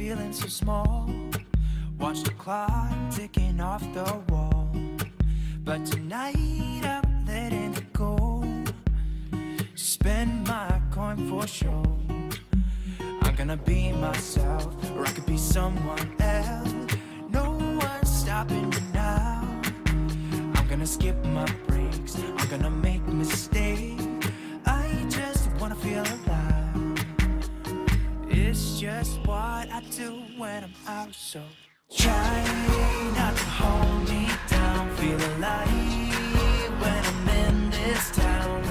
feeling so small. Watch the clock ticking off the wall. But tonight I'm letting it go. Spend my coin for sure. I'm gonna be myself, or I could be someone else. No one's stopping me now. I'm gonna skip my breaks, I'm gonna make mistakes. I just wanna feel alive. It's just what I do when I'm out, so try not to hold me down. Feel alive when I'm in this town.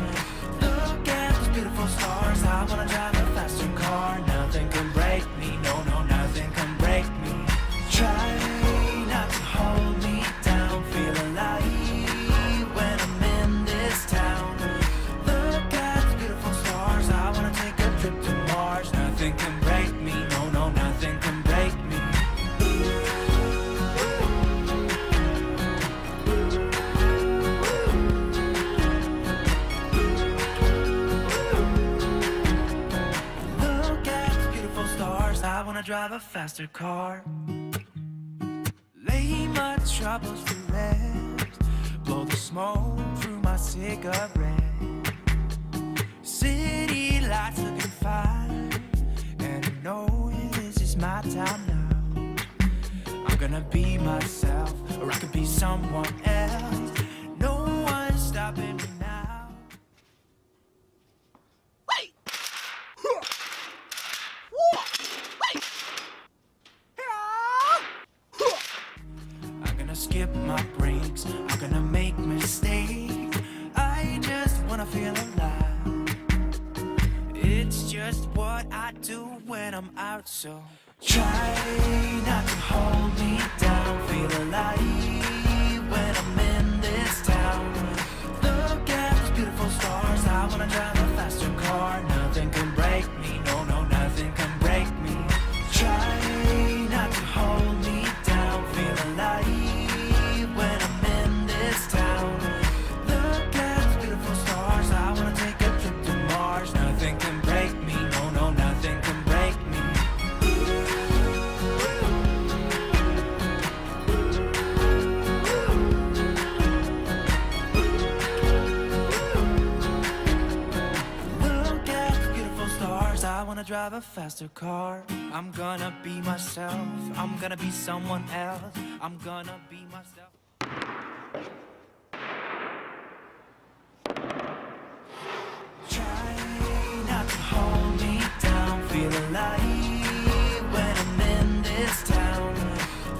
Look at those beautiful stars. I wanna drive a faster car. Nothing can break me, no, no, nothing can break me. Try not to hold me down. Feel alive when I'm in this town. Look at the beautiful stars. I wanna take a trip to Mars. Nothing can break me, no, no, nothing can break me. Look at the beautiful stars. I wanna drive a faster car. Lay my troubles to rest. Blow the smoke through my cigarette. City lights looking fine, and I know this is my time now. I'm gonna be myself, or I could be someone else. No one's stopping me now. I'm gonna skip my breaks, I'm gonna make mistakes. I just wanna feel alive. It's just what I do when I'm out, so try not to hold me down. Feel alive when I'm in this town. Look at those beautiful stars. I wanna drive a faster car. Nothing can break me, no, no, nothing can break me. Try not to hold me down. Feel alive when I'm in this town. Look at those beautiful stars. I wanna take a trip to Mars. Nothing can break me, no, no, nothing can break me. Look at the beautiful stars. I wanna drive a faster car. I'm gonna be myself. I'm gonna be someone else. I'm gonna be myself. Try not to hold me down. Feel alive when I'm in this town.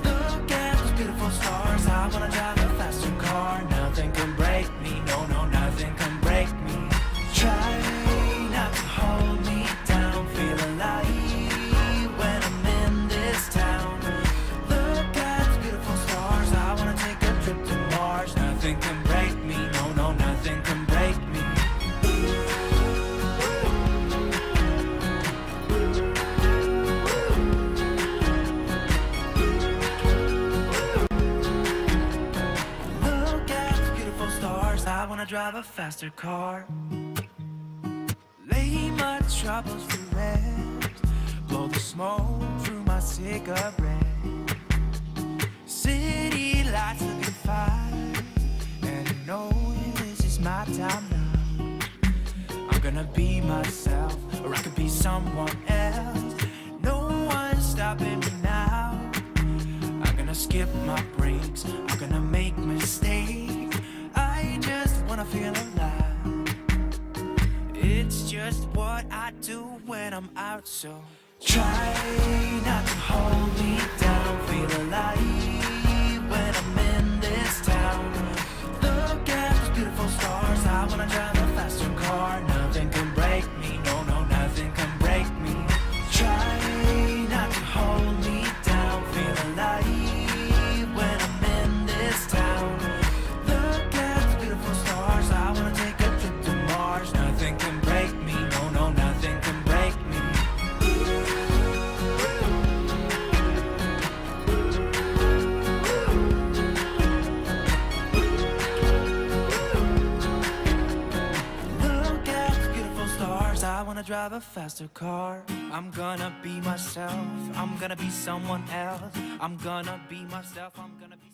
Look at those beautiful stars. I wanna drive a faster car. Nothing can break me, no, no, nothing can break me. Try not to hold me down. Feel alive when I'm in this town. Look at those beautiful stars. I wanna take a trip to Mars. Nothing can break me, no, no, nothing can break me. Look at the beautiful stars. I wanna drive a faster car. I'm gonna be myself. I'm gonna be someone else. I'm gonna be myself, or I could be someone else. No one's stopping me now. I'm gonna skip my breaks. I'm gonna make mistakes. I just wanna feel alive. It's just what I do when I'm out, so try not to hold me down. Feel alive when I'm in this town. Look at those beautiful stars. I wanna drive a faster car. Nothing can break me, no, no, nothing can break me. Look at the beautiful stars. I wanna drive a faster car. Lay my troubles to rest. Blow the smoke through my cigarette. City lights looking fine, and I know this is my time now. I'm gonna be myself, or I could be someone else. No one's stopping me now. I'm gonna skip my breaks, I'm gonna make mistakes. I just wanna feel alive. It's just what I do when I'm out, so try not to hold me down. Feel alive when I'm in this town. Look at those beautiful stars. I wanna drive a faster car. Nothing can break me, no, no, nothing can break me. Try not to hold me down. Feel alive when I'm in this town. Look at those beautiful stars. I wanna take a trip to Mars. Nothing can break me, no, no, nothing can break me. I wanna drive a faster car. I'm gonna be myself. I'm gonna be someone else. I'm gonna be myself. I'm gonna be